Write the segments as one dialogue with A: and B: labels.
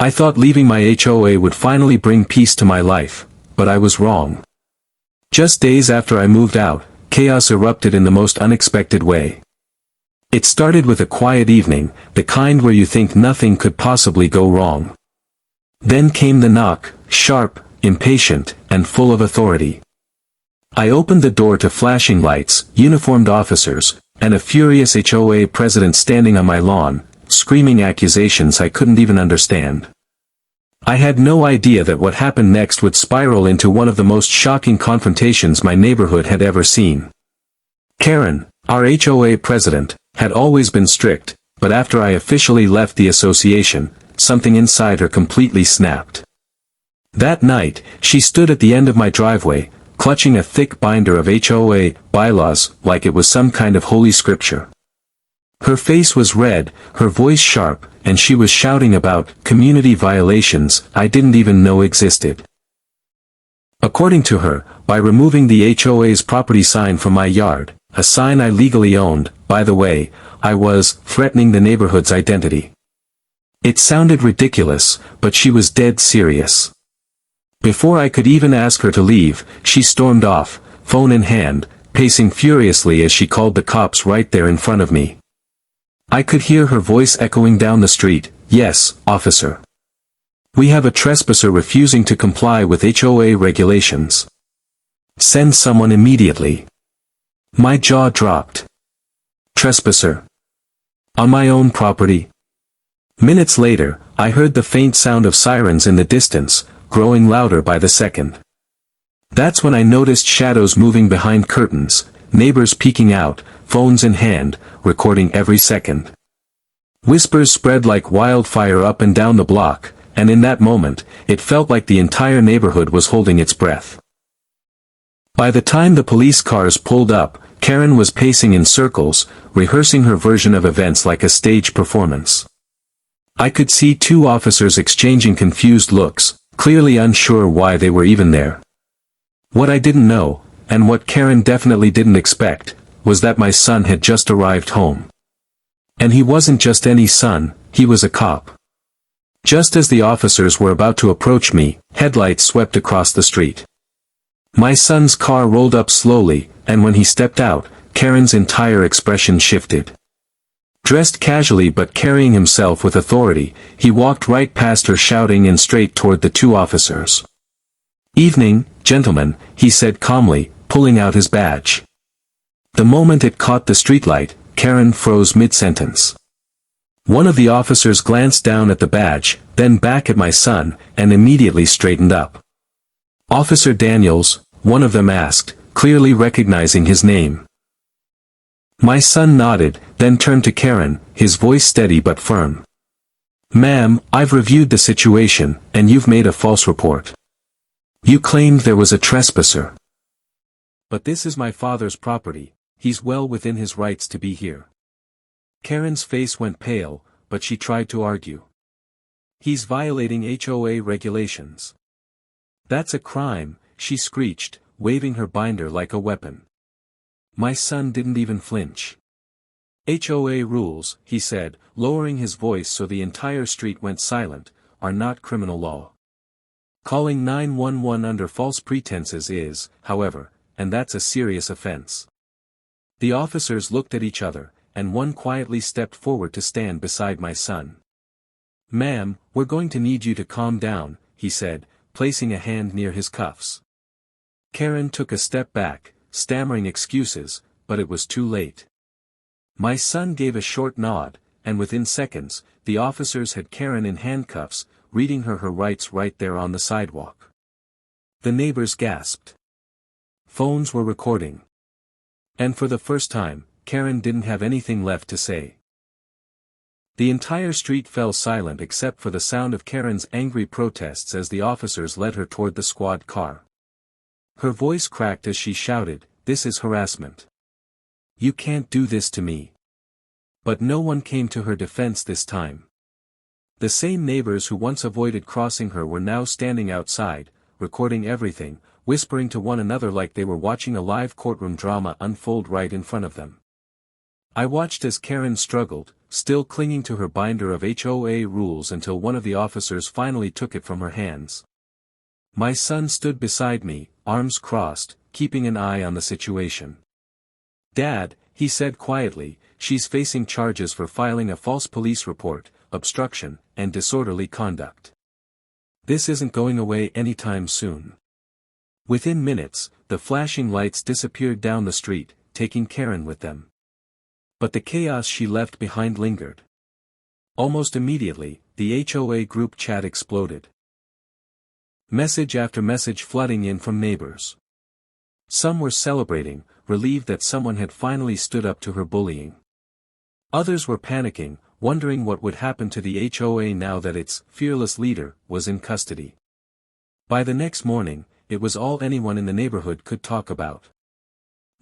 A: I thought leaving my HOA would finally bring peace to my life, but I was wrong. Just days after I moved out, chaos erupted in the most unexpected way. It started with a quiet evening, the kind where you think nothing could possibly go wrong. Then came the knock, sharp, impatient, and full of authority. I opened the door to flashing lights, uniformed officers, and a furious HOA president standing on my lawn, screaming accusations I couldn't even understand. I had no idea that what happened next would spiral into one of the most shocking confrontations my neighborhood had ever seen. Karen, our HOA president, had always been strict, but after I officially left the association, something inside her completely snapped. That night, she stood at the end of my driveway, clutching a thick binder of HOA bylaws like it was some kind of holy scripture. Her face was red, her voice sharp, and she was shouting about community violations I didn't even know existed. According to her, by removing the HOA's property sign from my yard, a sign I legally owned, by the way, I was threatening the neighborhood's identity. It sounded ridiculous, but she was dead serious. Before I could even ask her to leave, she stormed off, phone in hand, pacing furiously as she called the cops right there in front of me. I could hear her voice echoing down the street, "Yes, officer. We have a trespasser refusing to comply with HOA regulations. Send someone immediately." My jaw dropped. Trespasser. On my own property? Minutes later, I heard the faint sound of sirens in the distance, growing louder by the second. That's when I noticed shadows moving behind curtains, neighbors peeking out, phones in hand, recording every second. Whispers spread like wildfire up and down the block, and in that moment, it felt like the entire neighborhood was holding its breath. By the time the police cars pulled up, Karen was pacing in circles, rehearsing her version of events like a stage performance. I could see two officers exchanging confused looks, clearly unsure why they were even there. What I didn't know, and what Karen definitely didn't expect, was that my son had just arrived home. And he wasn't just any son, he was a cop. Just as the officers were about to approach me, headlights swept across the street. My son's car rolled up slowly, and when he stepped out, Karen's entire expression shifted. Dressed casually but carrying himself with authority, he walked right past her shouting and straight toward the two officers. "Evening, gentlemen," he said calmly, pulling out his badge. The moment it caught the streetlight, Karen froze mid-sentence. One of the officers glanced down at the badge, then back at my son, and immediately straightened up. "Officer Daniels," one of them asked, clearly recognizing his name. My son nodded, then turned to Karen, his voice steady but firm. "Ma'am, I've reviewed the situation, and you've made a false report. You claimed there was a trespasser. But this is my father's property, he's well within his rights to be here." Karen's face went pale, but she tried to argue. "He's violating HOA regulations." "That's a crime," she screeched, waving her binder like a weapon. My son didn't even flinch. "HOA rules," he said, lowering his voice so the entire street went silent, "are not criminal law. Calling 911 under false pretenses is, however, and that's a serious offense." The officers looked at each other, and one quietly stepped forward to stand beside my son. "Ma'am, we're going to need you to calm down," he said, placing a hand near his cuffs. Karen took a step back, stammering excuses, but it was too late. My son gave a short nod, and within seconds, the officers had Karen in handcuffs, reading her rights right there on the sidewalk. The neighbors gasped. Phones were recording. And for the first time, Karen didn't have anything left to say. The entire street fell silent except for the sound of Karen's angry protests as the officers led her toward the squad car. Her voice cracked as she shouted, "This is harassment. You can't do this to me." But no one came to her defense this time. The same neighbors who once avoided crossing her were now standing outside, recording everything, whispering to one another like they were watching a live courtroom drama unfold right in front of them. I watched as Karen struggled, still clinging to her binder of HOA rules until one of the officers finally took it from her hands. My son stood beside me, arms crossed, keeping an eye on the situation. "Dad," he said quietly, "she's facing charges for filing a false police report, obstruction, and disorderly conduct. This isn't going away anytime soon." Within minutes, the flashing lights disappeared down the street, taking Karen with them. But the chaos she left behind lingered. Almost immediately, the HOA group chat exploded. Message after message flooding in from neighbors. Some were celebrating, relieved that someone had finally stood up to her bullying. Others were panicking, wondering what would happen to the HOA now that its fearless leader was in custody. By the next morning, it was all anyone in the neighborhood could talk about.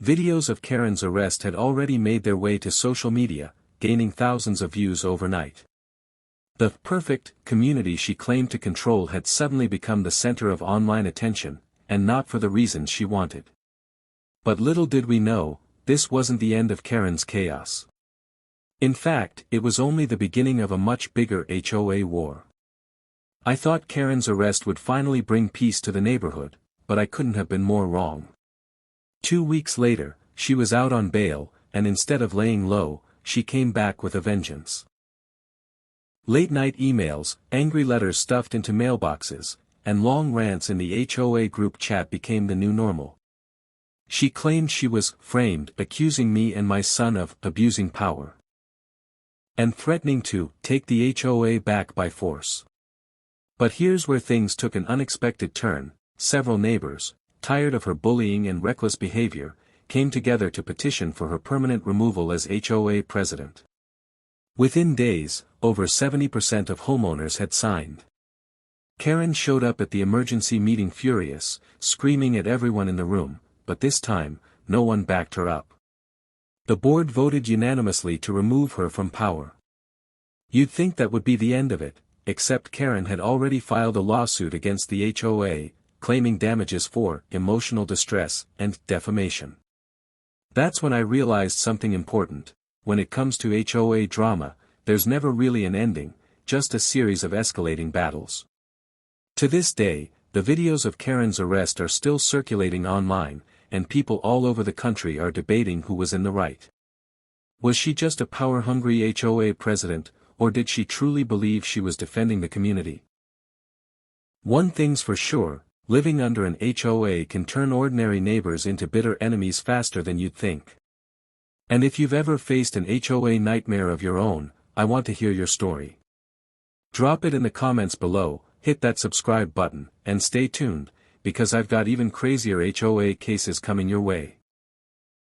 A: Videos of Karen's arrest had already made their way to social media, gaining thousands of views overnight. The perfect community she claimed to control had suddenly become the center of online attention, and not for the reasons she wanted. But little did we know, this wasn't the end of Karen's chaos. In fact, it was only the beginning of a much bigger HOA war. I thought Karen's arrest would finally bring peace to the neighborhood, but I couldn't have been more wrong. 2 weeks later, she was out on bail, and instead of laying low, she came back with a vengeance. Late-night emails, angry letters stuffed into mailboxes, and long rants in the HOA group chat became the new normal. She claimed she was framed, accusing me and my son of abusing power, and threatening to take the HOA back by force. But here's where things took an unexpected turn. Several neighbors, tired of her bullying and reckless behavior, came together to petition for her permanent removal as HOA president. Within days, over 70% of homeowners had signed. Karen showed up at the emergency meeting furious, screaming at everyone in the room, but this time, no one backed her up. The board voted unanimously to remove her from power. You'd think that would be the end of it, except Karen had already filed a lawsuit against the HOA, claiming damages for emotional distress and defamation. That's when I realized something important. When it comes to HOA drama, there's never really an ending, just a series of escalating battles. To this day, the videos of Karen's arrest are still circulating online, and people all over the country are debating who was in the right. Was she just a power-hungry HOA president, or did she truly believe she was defending the community? One thing's for sure, living under an HOA can turn ordinary neighbors into bitter enemies faster than you'd think. And if you've ever faced an HOA nightmare of your own, I want to hear your story. Drop it in the comments below, hit that subscribe button, and stay tuned, because I've got even crazier HOA cases coming your way.